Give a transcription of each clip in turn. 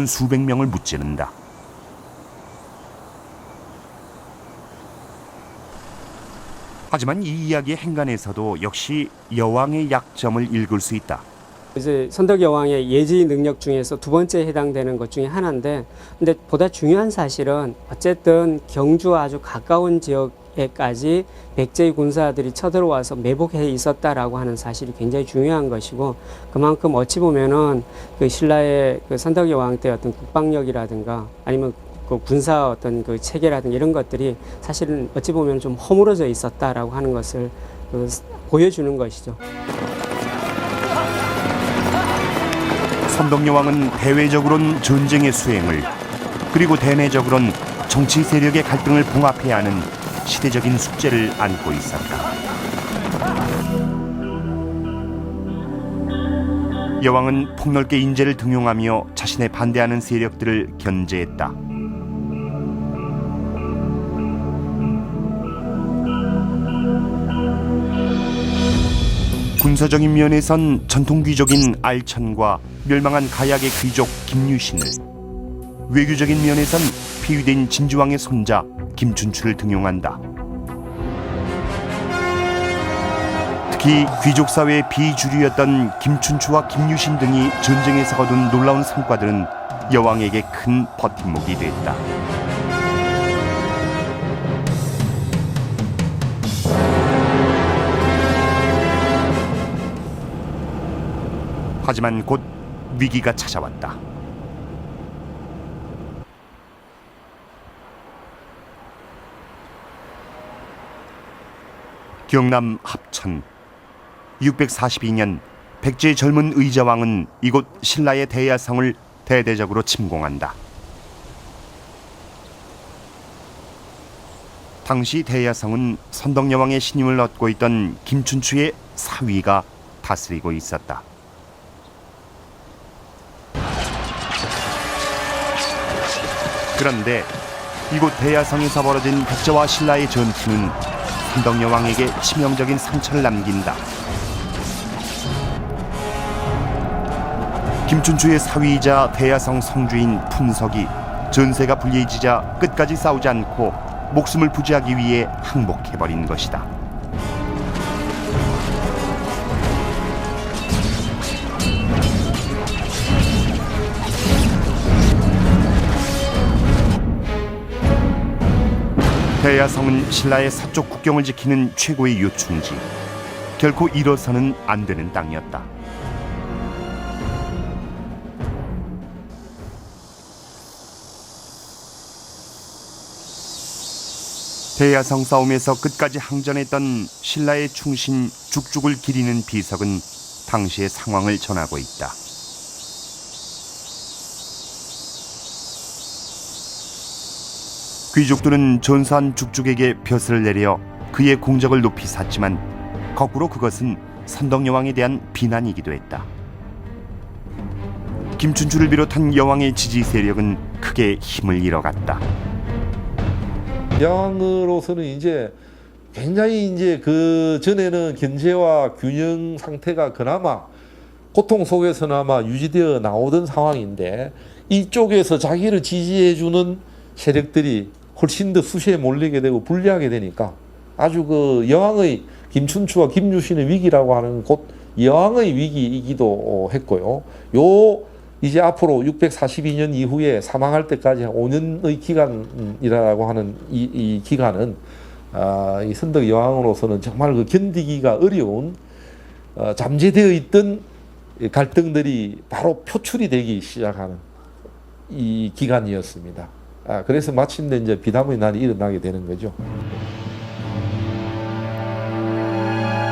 수백 명을 무찌른다. 하지만 이 이야기의 행간에서도 역시 여왕의 약점을 읽을 수 있다. 이제 선덕 여왕의 예지 능력 중에서 두 번째에 해당되는 것 중에 하나인데, 근데 보다 중요한 사실은 어쨌든 경주와 아주 가까운 지역에까지 백제의 군사들이 쳐들어와서 매복해 있었다라고 하는 사실이 굉장히 중요한 것이고, 그만큼 어찌 보면은 그 신라의 그 선덕 여왕 때 어떤 국방력이라든가 아니면 그 군사 어떤 그 체계라든가 이런 것들이 사실은 어찌 보면 좀 허물어져 있었다라고 하는 것을 보여주는 것이죠. 선덕여왕은 대외적으로는 전쟁의 수행을, 그리고 대내적으로는 정치 세력의 갈등을 봉합해야 하는 시대적인 숙제를 안고 있었다. 여왕은 폭넓게 인재를 등용하며 자신에 반대하는 세력들을 견제했다. 군사적인 면에선 전통 귀족인 알천과 멸망한 가약의 귀족 김유신을, 외교적인 면에선 폐위된 진주왕의 손자 김춘추를 등용한다. 특히 귀족 사회의 비주류였던 김춘추와 김유신 등이 전쟁에서 거둔 놀라운 성과들은 여왕에게 큰 버팀목이 됐다. 하지만 곧 위기가 찾아왔다. 경남 합천. 642년 백제의 젊은 의자왕은 이곳 신라의 대야성을 대대적으로 침공한다. 당시 대야성은 선덕여왕의 신임을 얻고 있던 김춘추의 사위가 다스리고 있었다. 그런데 이곳 대야성에서 벌어진 백제와 신라의 전투는 선덕여왕에게 치명적인 상처를 남긴다. 김춘추의 사위이자 대야성 성주인 품석이 전세가 불리해지자 끝까지 싸우지 않고 목숨을 부지하기 위해 항복해버린 것이다. 대야성은 신라의 서쪽 국경을 지키는 최고의 요충지, 결코 일어서는 안 되는 땅이었다. 대야성 싸움에서 끝까지 항전했던 신라의 충신 죽죽을 기리는 비석은 당시의 상황을 전하고 있다. 귀족들은 전사한 죽죽에게 벼슬을 내려 그의 공적을 높이 샀지만 거꾸로 그것은 선덕여왕에 대한 비난이기도 했다. 김춘추를 비롯한 여왕의 지지 세력은 크게 힘을 잃어갔다. 여왕으로서는 이제 굉장히 이제 그 전에는 견제와 균형 상태가 그나마 고통 속에서나마 유지되어 나오던 상황인데, 이쪽에서 자기를 지지해주는 세력들이 훨씬 더 수시에 몰리게 되고 불리하게 되니까 아주 그 여왕의 김춘추와 김유신의 위기라고 하는 곧 여왕의 위기이기도 했고요. 요 이제 앞으로 642년 이후에 사망할 때까지 5년의 기간이라고 하는 이 기간은 이 선덕 여왕으로서는 정말 그 견디기가 어려운 잠재되어 있던 갈등들이 바로 표출이 되기 시작하는 이 기간이었습니다. 그래서 마침내 이제 비담의 날이 일어나게 되는 거죠.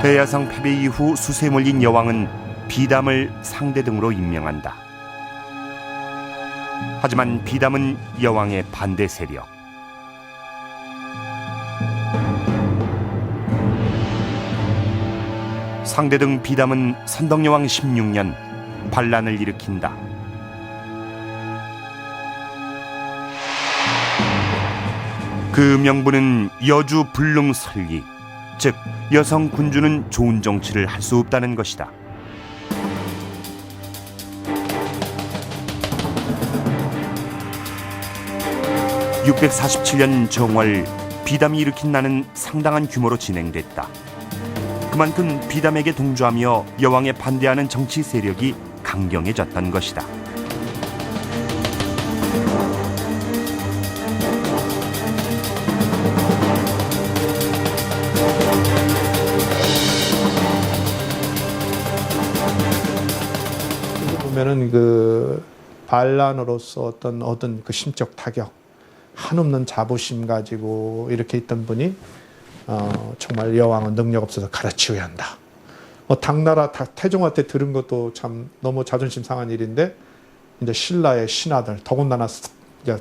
대야성 패배 이후 수세에 몰린 여왕은 비담을 상대등으로 임명한다. 하지만 비담은 여왕의 반대 세력. 상대등 비담은 선덕여왕 16년 반란을 일으킨다. 그 명분은 여주 불능설리, 즉 여성 군주는 좋은 정치를 할 수 없다는 것이다. 647년 정월 비담이 일으킨 난은 상당한 규모로 진행됐다. 그만큼 비담에게 동조하며 여왕에 반대하는 정치 세력이 강경해졌던 것이다. 보면은 그 반란으로서 어떤 그 심적 타격, 한없는 자부심 가지고 이렇게 있던 분이 정말 여왕은 능력 없어서 갈아치워야 한다. 당나라 태종한테 들은 것도 참 너무 자존심 상한 일인데 이제 신라의 신하들, 더군다나 이제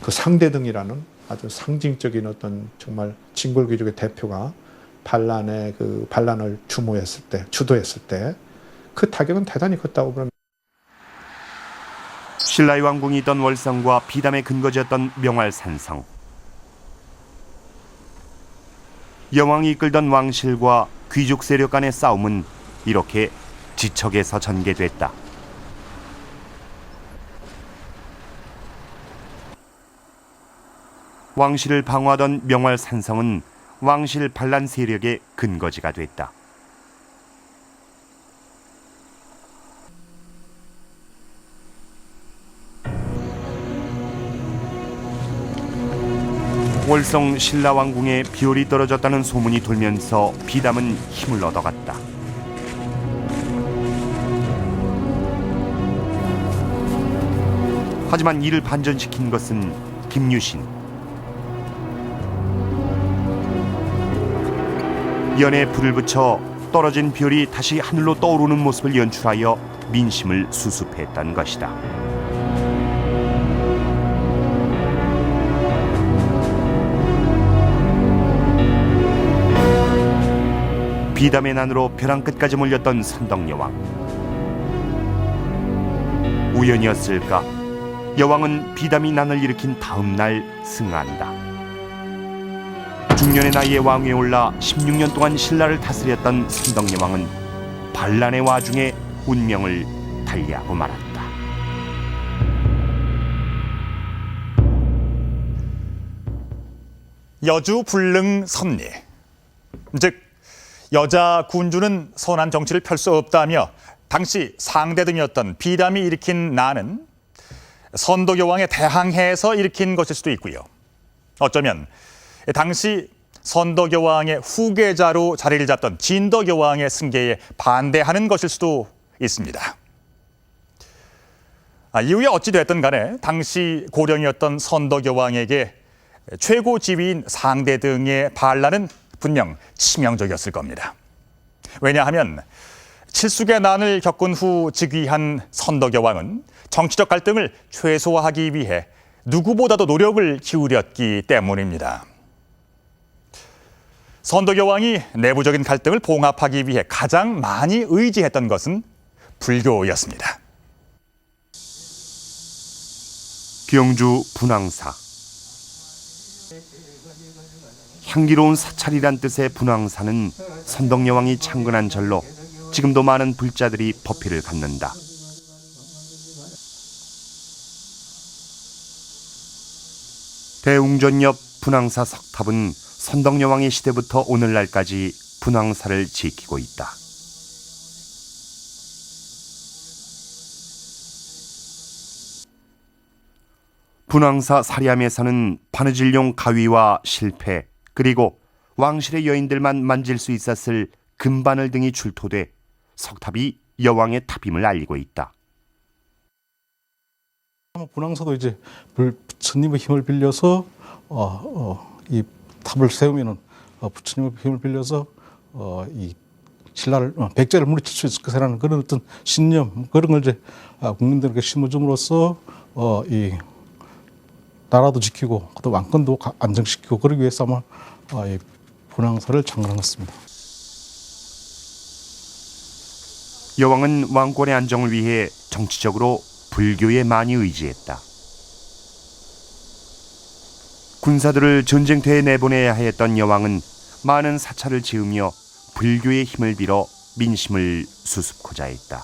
그 상대등이라는 아주 상징적인 어떤 정말 진골귀족의 대표가 반란을 주도했을 때 그 타격은 대단히 컸다고 봅니다. 신라의 왕궁이 있던 월성과 비담의 근거지였던 명활산성. 여왕이 이끌던 왕실과 귀족 세력 간의 싸움은 이렇게 지척에서 전개됐다. 왕실을 방어하던 명활산성은 왕실 반란 세력의 근거지가 됐다. 월성 신라왕궁에 비올이 떨어졌다는 소문이 돌면서 비담은 힘을 얻어갔다. 하지만 이를 반전시킨 것은 김유신. 연에 불을 붙여 떨어진 별이 다시 하늘로 떠오르는 모습을 연출하여 민심을 수습했던 것이다. 비담의 난으로 벼랑 끝까지 몰렸던 선덕여왕. 우연이었을까? 여왕은 비담이 난을 일으킨 다음 날 승한다. 중년의 나이에 왕위에 올라 16년 동안 신라를 다스렸던 선덕여왕은 반란의 와중에 운명을 달리하고 말았다. 여주 불능 선리, 즉 여자 군주는 선한 정치를 펼 수 없다며 당시 상대등이었던 비담이 일으킨 난은 선덕여왕에 대항해서 일으킨 것일 수도 있고요. 어쩌면 당시 선덕여왕의 후계자로 자리를 잡던 진덕여왕의 승계에 반대하는 것일 수도 있습니다. 이후에 어찌됐든 간에 당시 고령이었던 선덕여왕에게 최고 지위인 상대등의 반란은 분명 치명적이었을 겁니다. 왜냐하면 칠숙의 난을 겪은 후 즉위한 선덕여왕은 정치적 갈등을 최소화하기 위해 누구보다도 노력을 기울였기 때문입니다. 선덕여왕이 내부적인 갈등을 봉합하기 위해 가장 많이 의지했던 것은 불교였습니다. 경주 분황사. 향기로운 사찰이란 뜻의 분황사는 선덕여왕이 창건한 절로 지금도 많은 불자들이 법회를 갖는다. 대웅전 옆 분황사 석탑은 선덕여왕의 시대부터 오늘날까지 분황사를 지키고 있다. 분황사 사리함에서는 바느질용 가위와 실패, 그리고 왕실의 여인들만 만질 수 있었을 금바늘 등이 출토돼 석탑이 여왕의 탑임을 알리고 있다. 분황사도 이제 부처님의 힘을 빌려서 이 탑을 세우면은 부처님의 힘을 빌려서 이 신라를 백제를 물리칠 수 있을 것이라는 그런 어떤 신념, 그런 걸 이제 국민들에게 심어줌으로써 이 나라도 지키고 또 왕권도 안정시키고 그러기 위해서 아마 이 분황사를 창건한 것입니다. 여왕은 왕권의 안정을 위해 정치적으로 불교에 많이 의지했다. 군사들을 전쟁터에 내보내야 했던 여왕은 많은 사찰을 지으며 불교의 힘을 빌어 민심을 수습고자 했다.